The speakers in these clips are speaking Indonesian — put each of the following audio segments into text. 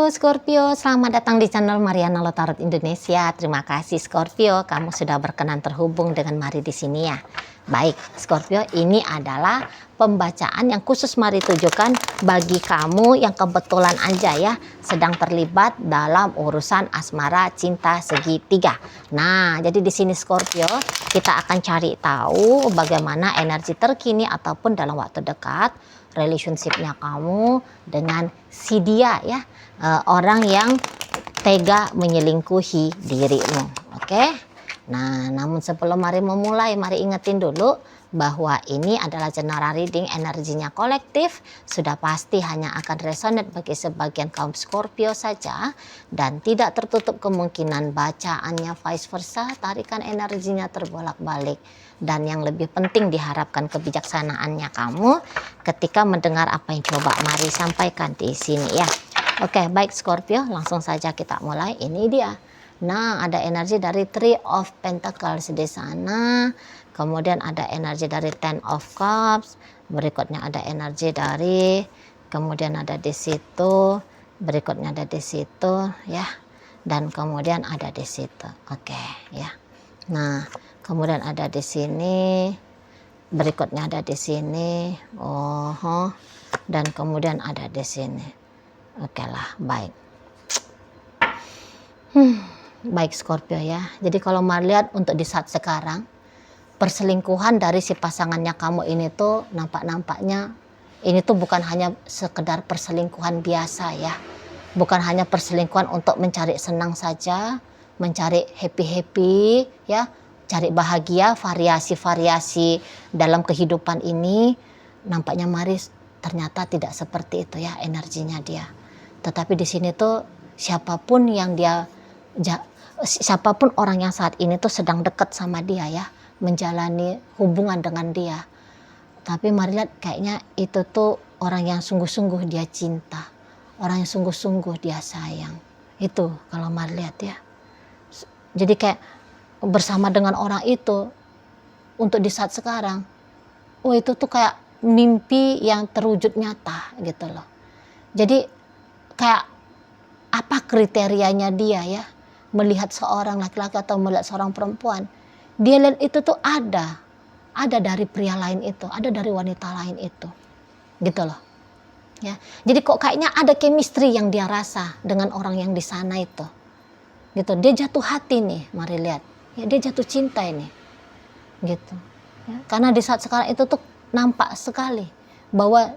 Scorpio, selamat datang di channel Mariana Lotarot Indonesia. Terima kasih Scorpio, kamu sudah berkenan terhubung dengan Mari di sini ya. Baik Scorpio, ini adalah pembacaan yang khusus Mari tujukan bagi kamu yang kebetulan aja ya sedang terlibat dalam urusan asmara cinta segitiga. Nah, jadi di sini Scorpio kita akan cari tahu bagaimana energi terkini ataupun dalam waktu dekat relationship-nya kamu dengan si dia ya, orang yang tega menyelingkuhi dirimu. Oke? Nah, namun sebelum mari memulai, mari ingetin dulu bahwa ini adalah general reading, energinya kolektif, sudah pasti hanya akan resonate bagi sebagian kaum Scorpio saja dan tidak tertutup kemungkinan bacaannya vice versa, tarikan energinya terbolak-balik. Dan yang lebih penting diharapkan kebijaksanaannya kamu ketika mendengar apa yang coba Mari sampaikan di sini ya. Oke, baik Scorpio, langsung saja kita mulai. Ini dia. Nah, ada energi dari Three of Pentacles di sana. Kemudian ada energi dari Ten of Cups. Berikutnya ada energi dari, kemudian ada di situ. Berikutnya ada di situ ya. Dan kemudian ada di situ. Oke, ya. Nah, kemudian ada di sini. Berikutnya ada di sini. Dan kemudian ada di sini. Oke lah, baik. Baik Scorpio ya. Jadi kalau Mari lihat untuk di saat sekarang, perselingkuhan dari si pasangannya kamu ini tuh nampaknya ini tuh bukan hanya sekedar perselingkuhan biasa ya. Bukan hanya perselingkuhan untuk mencari senang saja, mencari happy-happy ya, cari bahagia, variasi-variasi dalam kehidupan ini. Nampaknya Mari ternyata tidak seperti itu ya energinya dia. Tetapi di sini tuh siapapun orang yang saat ini tuh sedang dekat sama dia ya, menjalani hubungan dengan dia. Tapi Mari lihat kayaknya itu tuh orang yang sungguh-sungguh dia cinta, orang yang sungguh-sungguh dia sayang. Itu kalau Mari lihat ya. Jadi kayak bersama dengan orang itu untuk di saat sekarang, itu tuh kayak mimpi yang terwujud nyata gitu loh. Jadi kayak apa kriterianya dia ya melihat seorang laki-laki atau melihat seorang perempuan, dia lihat itu tuh ada dari pria lain itu, ada dari wanita lain itu gitu loh ya. Jadi kok kayaknya ada chemistry yang dia rasa dengan orang yang di sana itu gitu. Dia jatuh hati nih, Mari lihat ya, dia jatuh cinta ini gitu ya. Karena di saat sekarang itu tuh nampak sekali bahwa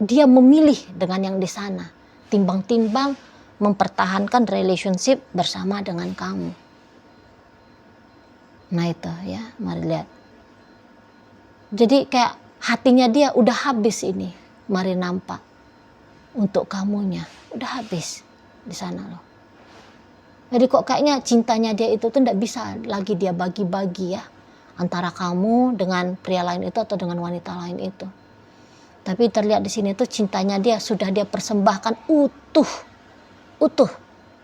dia memilih dengan yang di sana timbang-timbang mempertahankan relationship bersama dengan kamu. Nah itu ya, Mari lihat. Jadi kayak hatinya dia udah habis ini, Mari nampak untuk kamunya, udah habis di sana loh. Jadi kok kayaknya cintanya dia itu tuh tidak bisa lagi dia bagi-bagi ya antara kamu dengan pria lain itu atau dengan wanita lain itu. Tapi terlihat di sini tuh cintanya dia sudah dia persembahkan utuh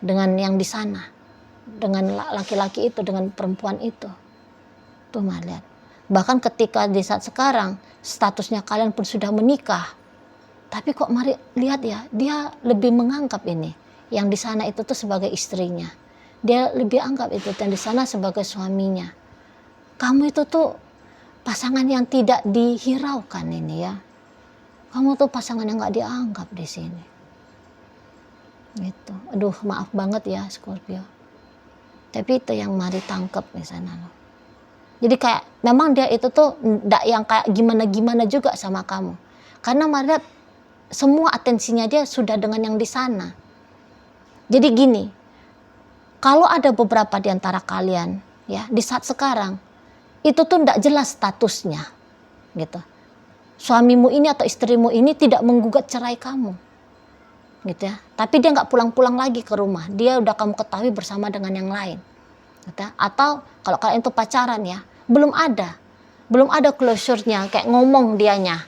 dengan yang di sana, dengan laki-laki itu, dengan perempuan itu. Tuh Mari lihat. Bahkan ketika di saat sekarang statusnya kalian pun sudah menikah, tapi kok Mari lihat ya, dia lebih menganggap ini yang di sana itu tuh sebagai istrinya. Dia lebih anggap itu yang di sana sebagai suaminya. Kamu itu tuh pasangan yang tidak dihiraukan ini ya. Kamu tuh pasangan yang nggak dianggap di sini. Gitu. Aduh, maaf banget ya Scorpio. Tapi itu yang Mari tangkep di sana loh. Jadi kayak memang dia itu tuh nggak yang kayak gimana-gimana juga sama kamu. Karena Mari lihat semua atensinya dia sudah dengan yang di sana. Jadi gini, kalau ada beberapa di antara kalian ya di saat sekarang itu tuh nggak jelas statusnya gitu. Suamimu ini atau istrimu ini tidak menggugat cerai kamu gitu ya, tapi dia nggak pulang-pulang lagi ke rumah, dia udah kamu ketahui bersama dengan yang lain gitu ya. Atau kalau kalian itu pacaran ya, belum ada closure-nya, kayak ngomong dianya,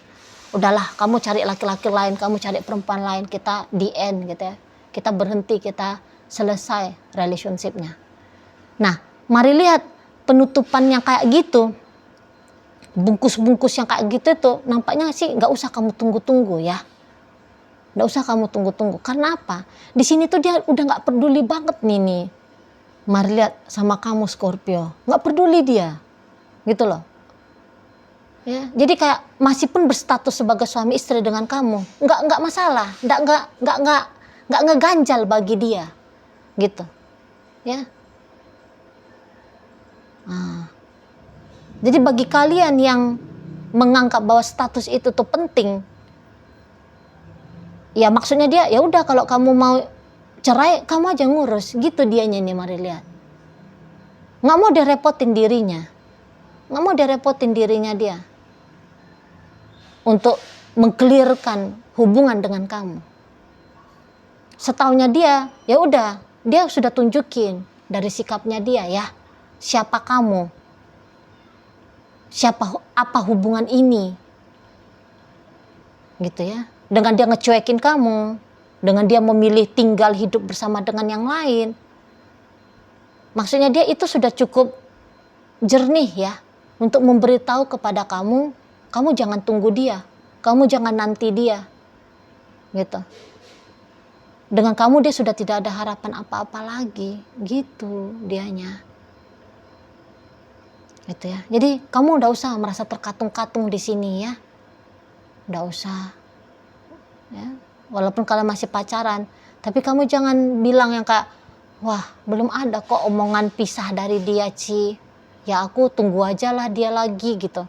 udahlah kamu cari laki-laki lain, kamu cari perempuan lain, kita the end gitu ya, kita berhenti, kita selesai relationship-nya. Nah Mari lihat penutupan yang kayak gitu, bungkus-bungkus yang kayak gitu tuh nampaknya sih nggak usah kamu tunggu-tunggu ya. Nggak usah kamu tunggu-tunggu. Karena apa? Di sini tuh dia udah nggak peduli banget nih. Mari lihat sama kamu Scorpio. Nggak peduli dia. Gitu loh. Ya, jadi kayak masih pun berstatus sebagai suami istri dengan kamu. Nggak masalah. Nggak ngeganjal bagi dia. Gitu. Ya. Nah. Jadi bagi kalian yang menganggap bahwa status itu tuh penting, ya maksudnya dia ya udah kalau kamu mau cerai kamu aja ngurus gitu dianya nih. Mari lihat, nggak mau direpotin dirinya dia untuk mengkelirkan hubungan dengan kamu. Setaunya dia ya udah dia sudah tunjukin dari sikapnya dia ya siapa kamu, apa hubungan ini gitu ya. Dengan dia ngecuekin kamu, dengan dia memilih tinggal hidup bersama dengan yang lain, maksudnya dia itu sudah cukup jernih ya untuk memberitahu kepada kamu, kamu jangan tunggu dia, kamu jangan nanti dia gitu. Dengan kamu dia sudah tidak ada harapan apa-apa lagi gitu dianya gitu ya. Jadi kamu udah usah merasa terkatung-katung di sini ya, udah usah ya. Walaupun kalian masih pacaran, tapi kamu jangan bilang yang kayak, wah belum ada kok omongan pisah dari dia Ci, ya aku tunggu aja lah dia lagi gitu.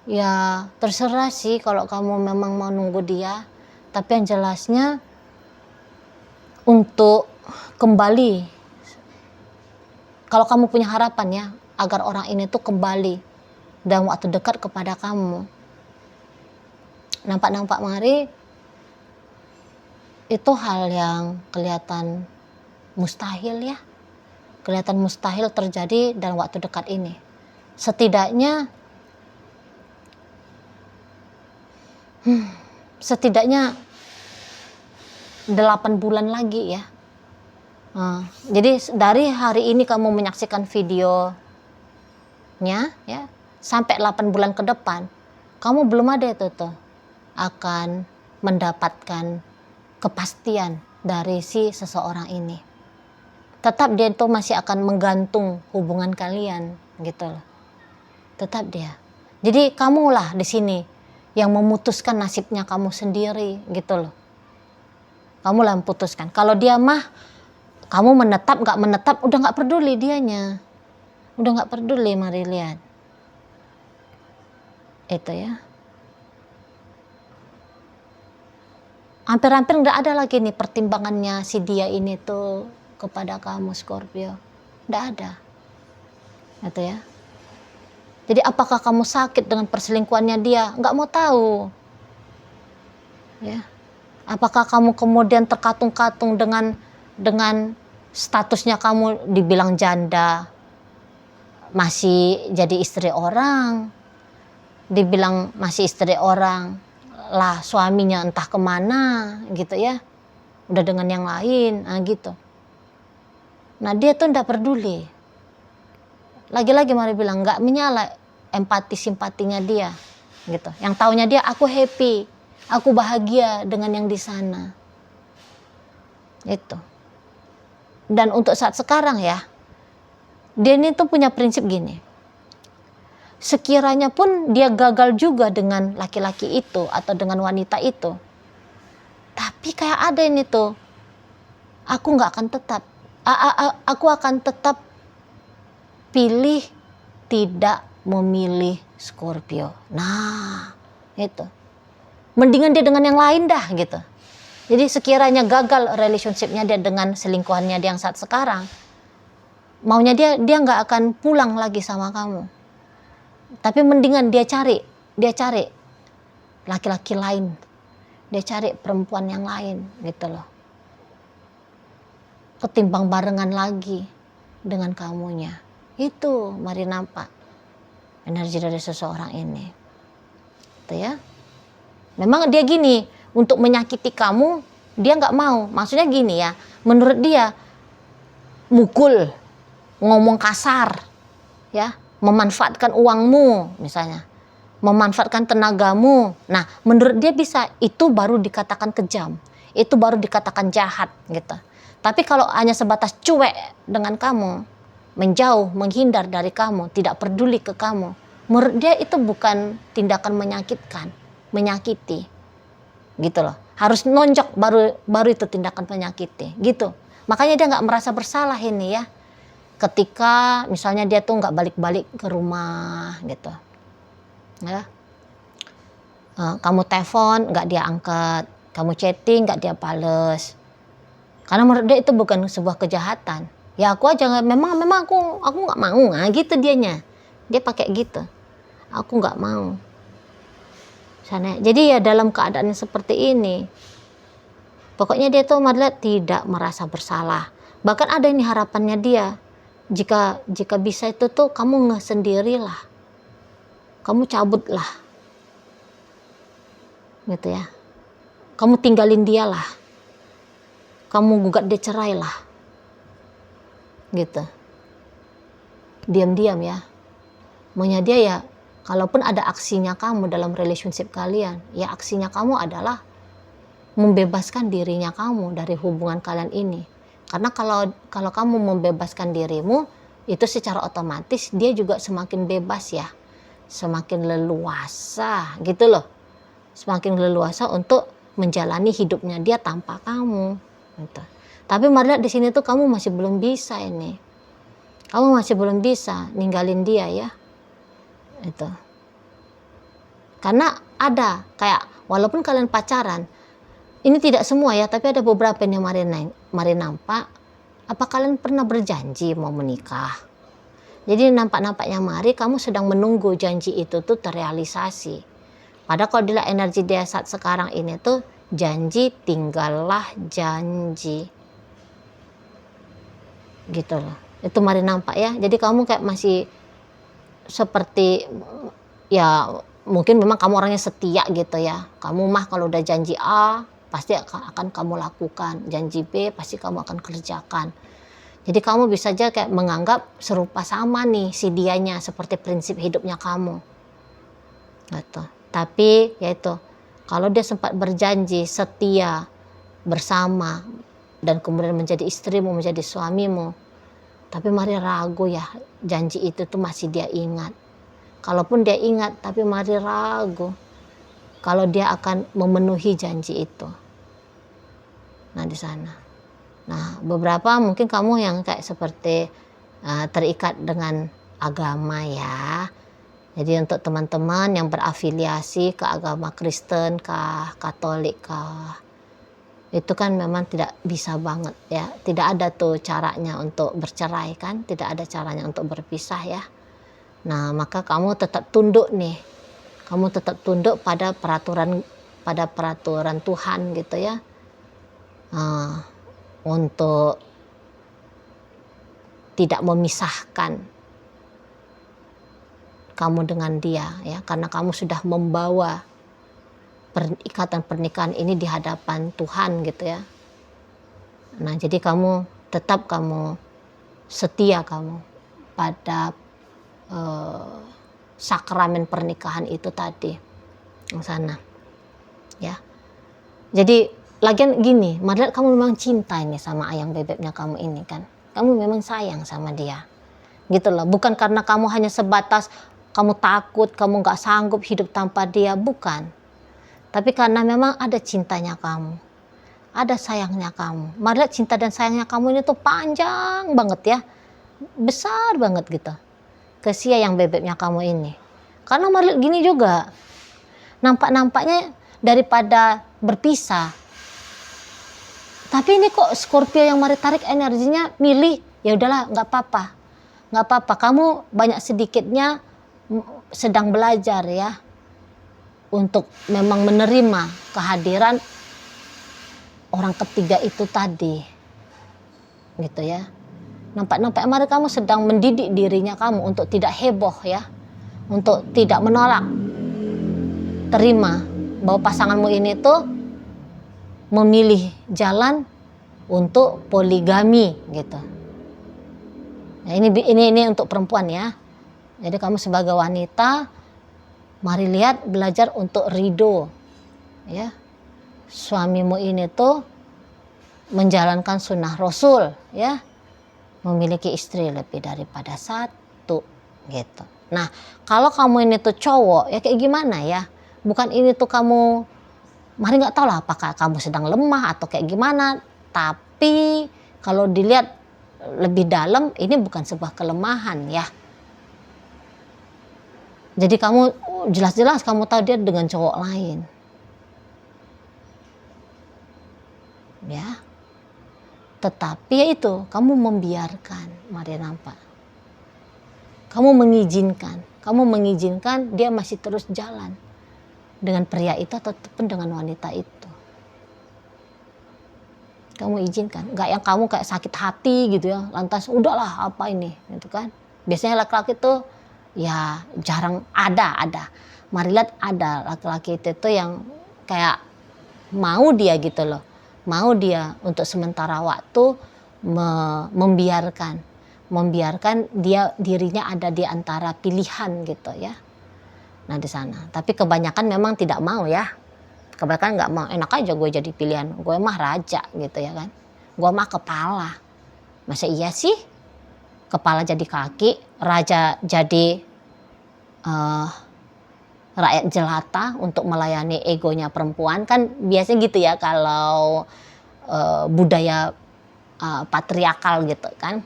Ya terserah sih kalau kamu memang mau nunggu dia, tapi yang jelasnya untuk kembali, kalau kamu punya harapan ya agar orang ini tuh kembali dalam waktu dekat kepada kamu, nampak mari itu hal yang kelihatan mustahil ya, kelihatan mustahil terjadi dalam waktu dekat ini. Setidaknya 8 bulan lagi ya. Jadi dari hari ini kamu menyaksikan videonya ya, sampai 8 bulan ke depan kamu belum ada itu tuh akan mendapatkan kepastian dari si seseorang ini. Tetap dia itu masih akan menggantung hubungan kalian gitu loh. Tetap dia. Jadi kamulah di sini yang memutuskan nasibnya kamu sendiri gitu loh. Kamulah yang putuskan. Kalau dia mah kamu menetap nggak menetap udah nggak peduli dianya, udah nggak peduli. Mari lihat itu ya. Hampir-hampir nggak ada lagi nih pertimbangannya si dia ini tuh kepada kamu Scorpio, nggak ada gitu ya. Jadi apakah kamu sakit dengan perselingkuhannya dia, nggak mau tahu ya. Apakah kamu kemudian terkatung-katung dengan statusnya kamu dibilang janda, masih jadi istri orang, dibilang masih istri orang, lah suaminya entah kemana gitu ya, udah dengan yang lain, gitu. Nah dia tuh nggak peduli. Lagi-lagi mari bilang nggak menyala empati simpatinya dia gitu. Yang taunya dia aku happy, aku bahagia dengan yang di sana. Itu. Dan untuk saat sekarang ya, dia ini tuh punya prinsip gini. Sekiranya pun dia gagal juga dengan laki-laki itu atau dengan wanita itu, tapi kayak ada ini tuh, aku nggak akan tetap, aku akan tetap pilih tidak memilih Scorpio. Nah, itu. Mendingan dia dengan yang lain dah gitu. Jadi sekiranya gagal relationshipnya dia dengan selingkuhannya dia yang saat sekarang, maunya dia nggak akan pulang lagi sama kamu. Tapi mendingan dia cari laki-laki lain, dia cari perempuan yang lain gitu loh. Ketimbang barengan lagi dengan kamunya. Itu mari nampak energi dari seseorang ini. Itu ya. Memang dia gini, untuk menyakiti kamu dia nggak mau. Maksudnya gini ya, menurut dia mukul, ngomong kasar ya, memanfaatkan uangmu misalnya, memanfaatkan tenagamu. Nah, menurut dia bisa, itu baru dikatakan kejam, itu baru dikatakan jahat gitu. Tapi kalau hanya sebatas cuek dengan kamu, menjauh, menghindar dari kamu, tidak peduli ke kamu, menurut dia itu bukan tindakan menyakitkan, menyakiti, gitu loh. Harus nonjok baru itu tindakan menyakiti, gitu. Makanya dia nggak merasa bersalah ini ya. Ketika misalnya dia tuh nggak balik-balik ke rumah gitu, ya. Kamu telepon nggak dia angkat, kamu chatting nggak dia bales. Karena menurut dia itu bukan sebuah kejahatan. Ya aku aja memang aku nggak mau, nah gitu dianya. Dia pakai gitu. Aku nggak mau. Sana. Jadi ya dalam keadaan seperti ini, pokoknya dia tuh Marla tidak merasa bersalah. Bahkan ada ini harapannya dia. Jika bisa itu tuh kamu sendirilah. Kamu cabutlah. Gitu ya. Kamu tinggalin dia lah. Kamu gugat dia cerai lah. Gitu. Diam-diam ya. Maunya dia ya, kalaupun ada aksinya kamu dalam relationship kalian, ya aksinya kamu adalah membebaskan dirinya kamu dari hubungan kalian ini. Karena kalau kamu membebaskan dirimu, itu secara otomatis dia juga semakin bebas ya. Semakin leluasa gitu loh. Semakin leluasa untuk menjalani hidupnya dia tanpa kamu. Gitu. Tapi Marla di sini tuh kamu masih belum bisa ini. Kamu masih belum bisa ninggalin dia ya. Itu. Karena ada kayak walaupun kalian pacaran, ini tidak semua ya, tapi ada beberapa yang mari nampak. Apa kalian pernah berjanji mau menikah? Jadi nampak-nampaknya mari kamu sedang menunggu janji itu tuh terrealisasi. Padahal kalau dilihat energi dia saat sekarang ini tuh janji tinggallah janji. Gitu loh. Itu mari nampak ya. Jadi kamu kayak masih seperti ya mungkin memang kamu orangnya setia gitu ya. Kamu mah kalau udah janji A pasti akan kamu lakukan, janji B pasti kamu akan kerjakan. Jadi kamu bisa aja kayak menganggap serupa sama nih si dianya seperti prinsip hidupnya kamu. Gitu. Tapi yaitu kalau dia sempat berjanji setia bersama dan kemudian menjadi istrimu, menjadi suamimu, tapi mari ragu ya janji itu tuh masih dia ingat. Kalaupun dia ingat, tapi mari ragu kalau dia akan memenuhi janji itu. Nah di sana. Nah beberapa mungkin kamu yang kayak seperti terikat dengan agama ya. Jadi untuk teman-teman yang berafiliasi ke agama Kristen kah, Katolik kah, itu kan memang tidak bisa banget ya. Tidak ada tuh caranya untuk bercerai kan, tidak ada caranya untuk berpisah ya. Nah maka kamu tetap tunduk nih. Kamu tetap tunduk pada peraturan Tuhan gitu ya. Untuk tidak memisahkan kamu dengan dia ya, karena kamu sudah membawa ikatan pernikahan ini di hadapan Tuhan gitu ya. Nah jadi kamu tetap setia kamu pada sakramen pernikahan itu tadi yang sana ya. Jadi lagian gini, Marla kamu memang cinta ini sama ayang bebeknya kamu ini kan, kamu memang sayang sama dia gitu loh. Bukan karena kamu hanya sebatas kamu takut, kamu gak sanggup hidup tanpa dia, bukan. Tapi karena memang ada cintanya kamu, ada sayangnya kamu. Marla cinta dan sayangnya kamu ini tuh panjang banget ya, besar banget gitu ke si yang bebeknya kamu ini. Karena Marla gini juga, nampaknya daripada berpisah, tapi ini kok Scorpio yang mari tarik energinya milih ya udahlah nggak apa-apa, kamu banyak sedikitnya sedang belajar ya untuk memang menerima kehadiran orang ketiga itu tadi gitu ya. Nampak mari kamu sedang mendidik dirinya kamu untuk tidak heboh ya, untuk tidak menolak, terima bahwa pasanganmu ini tuh memilih jalan untuk poligami gitu. Nah ini untuk perempuan ya. Jadi kamu sebagai wanita Mari lihat, belajar untuk ridho, ya. Suamimu ini tuh menjalankan sunnah Rasul, ya, memiliki istri lebih daripada satu, gitu. Nah, kalau kamu ini tuh cowok, ya kayak gimana ya? Bukan ini tuh kamu, mari nggak tahu lah apakah kamu sedang lemah atau kayak gimana. Tapi kalau dilihat lebih dalam, ini bukan sebuah kelemahan ya. Jadi kamu jelas-jelas kamu tahu dia dengan cowok lain, ya. Tetapi ya itu, kamu membiarkan, mari nampak. Kamu mengizinkan dia masih terus jalan dengan pria itu ataupun dengan wanita itu. Kamu izinkan, nggak yang kamu kayak sakit hati gitu ya, lantas udahlah apa ini, gitu kan. Biasanya laki-laki tuh ya jarang ada. Mari lihat ada laki-laki itu tuh yang kayak mau dia gitu loh. Mau dia untuk sementara waktu membiarkan dia dirinya ada di antara pilihan gitu ya. Nah di sana. Tapi kebanyakan memang tidak mau ya. Kebanyakan nggak mau, enak aja gue jadi pilihan. Gue mah raja gitu ya kan. Gue mah kepala. Masa iya sih? Kepala jadi kaki, raja jadi rakyat jelata untuk melayani egonya perempuan, kan biasanya gitu ya kalau budaya patriarkal gitu kan.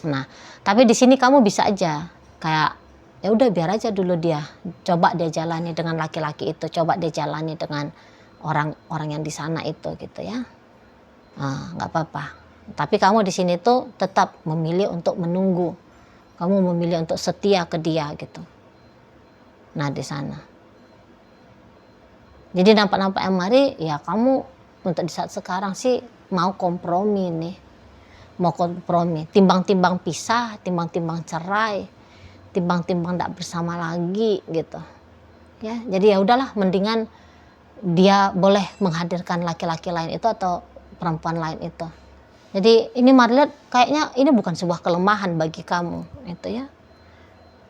Nah, tapi di sini kamu bisa aja kayak ya udah biar aja dulu dia, coba dia jalani dengan laki-laki itu, coba dia jalani dengan orang-orang yang di sana itu gitu ya. Nggak apa-apa. Tapi kamu di sini tuh tetap memilih untuk menunggu. Kamu memilih untuk setia ke dia gitu. Nah di sana. Jadi nampak-nampak yang mari ya kamu untuk di saat sekarang sih mau kompromi nih. Mau kompromi. Timbang-timbang pisah, timbang-timbang cerai, timbang-timbang tidak bersama lagi gitu. Ya, jadi ya udahlah mendingan dia boleh menghadirkan laki-laki lain itu atau perempuan lain itu. Jadi ini mari lihat kayaknya ini bukan sebuah kelemahan bagi kamu itu ya.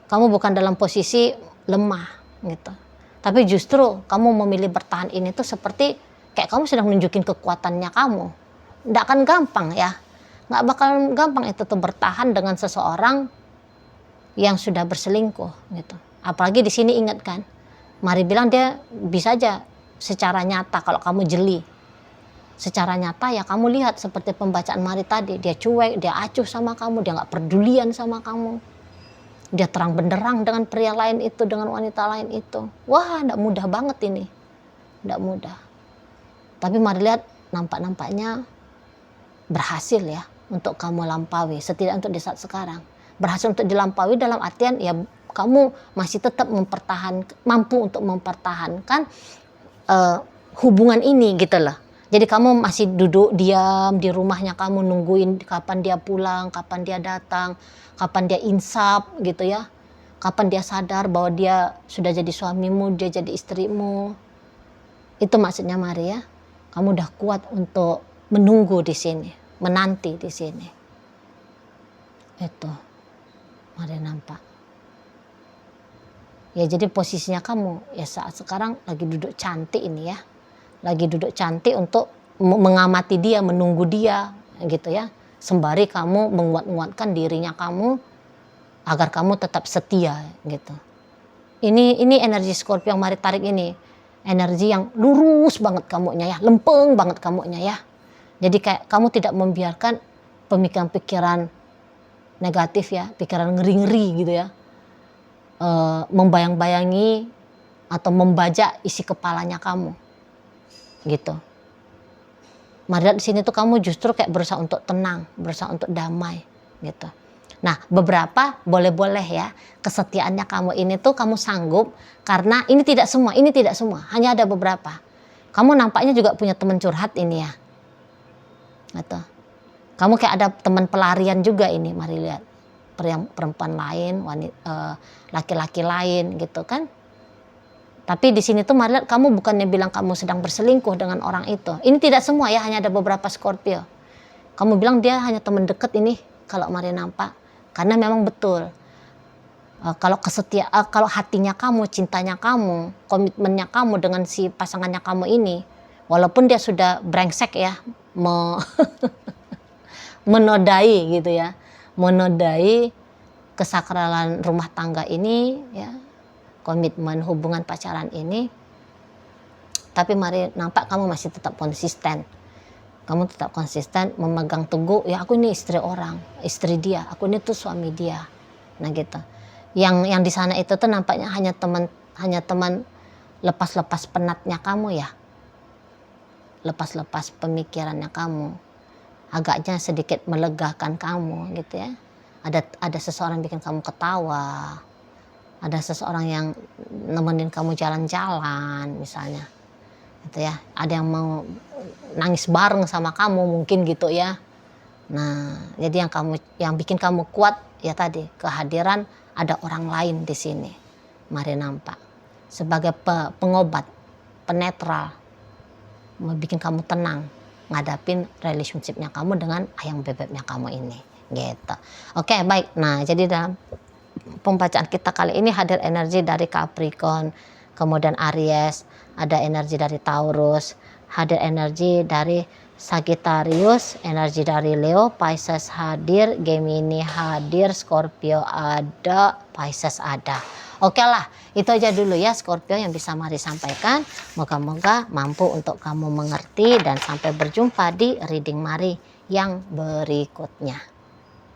Kamu bukan dalam posisi lemah gitu. Tapi justru kamu memilih bertahan ini tuh seperti kayak kamu sedang nunjukin kekuatannya kamu. Nggak akan gampang ya. Nggak bakal gampang itu tuh bertahan dengan seseorang yang sudah berselingkuh gitu. Apalagi di sini ingat kan. Mari bilang dia bisa aja secara nyata kalau kamu jeli. Secara nyata ya kamu lihat seperti pembacaan Mari tadi, dia cuek, dia acuh sama kamu, dia nggak pedulian sama kamu, dia terang benderang dengan pria lain itu, dengan wanita lain itu. Wah, nggak mudah banget ini, nggak mudah. Tapi mari lihat nampak-nampaknya berhasil ya untuk kamu lampaui, setidaknya untuk di saat sekarang berhasil untuk dilampaui dalam artian ya kamu masih tetap mampu untuk mempertahankan hubungan ini gitu loh. Jadi kamu masih duduk diam di rumahnya kamu nungguin kapan dia pulang, kapan dia datang, kapan dia insaf gitu ya. Kapan dia sadar bahwa dia sudah jadi suamimu, dia jadi istrimu. Itu maksudnya Mari ya. Kamu udah kuat untuk menunggu di sini, menanti di sini. Itu. Mari nampak. Ya jadi posisinya kamu ya saat sekarang lagi duduk cantik ini ya. Lagi duduk cantik untuk mengamati dia, menunggu dia gitu ya. Sembari kamu menguat-nguatkan dirinya kamu agar kamu tetap setia gitu. Ini energi Scorpio yang Mari tarik ini. Energi yang lurus banget kamunya ya, lempeng banget kamunya ya. Jadi kayak kamu tidak membiarkan pemikiran-pikiran negatif ya, pikiran ngeri-ngeri gitu ya. Membayang-bayangi atau membajak isi kepalanya kamu. Gitu. Mari di sini tuh kamu justru kayak berusaha untuk tenang, berusaha untuk damai gitu. Nah, beberapa boleh-boleh ya kesetiaannya kamu ini tuh kamu sanggup karena ini tidak semua, hanya ada beberapa. Kamu nampaknya juga punya teman curhat ini ya. Gitu. Kamu kayak ada teman pelarian juga ini, mari lihat. Perempuan lain, laki-laki lain gitu kan. Tapi di sini tuh Mari lihat kamu bukannya bilang kamu sedang berselingkuh dengan orang itu. Ini tidak semua ya, hanya ada beberapa Scorpio. Kamu bilang dia hanya teman dekat ini kalau Mari nampak. Karena memang betul. Kalau hatinya kamu, cintanya kamu, komitmennya kamu dengan si pasangannya kamu ini, walaupun dia sudah brengsek ya, menodai gitu ya, menodai kesakralan rumah tangga ini ya, komitmen hubungan pacaran ini, tapi mari nampak kamu masih tetap konsisten. Kamu tetap konsisten memegang teguh, ya aku ini istri orang, istri dia, aku ini tuh suami dia. Nah gitu. Yang di sana itu tuh nampaknya hanya teman lepas-lepas penatnya kamu ya. Lepas-lepas pemikirannya kamu. Agaknya sedikit melegakan kamu gitu ya. Ada seseorang bikin kamu ketawa. Ada seseorang yang nemenin kamu jalan-jalan misalnya. Gitu ya. Ada yang mau nangis bareng sama kamu mungkin gitu ya. Nah, jadi yang bikin kamu kuat ya tadi kehadiran ada orang lain di sini. Mari nampak sebagai pengobat, penetral, mau bikin kamu tenang ngadapin relationshipnya kamu dengan ayam bebeknya kamu ini, gitu. Oke, baik. Nah, jadi dalam pembacaan kita kali ini hadir energi dari Capricorn, kemudian Aries, ada energi dari Taurus, hadir energi dari Sagittarius, energi dari Leo, Pisces hadir, Gemini hadir, Scorpio ada, Pisces ada. Oke lah, itu aja dulu ya Scorpio yang bisa Mari sampaikan. Moga-moga mampu untuk kamu mengerti dan sampai berjumpa di reading Mari yang berikutnya.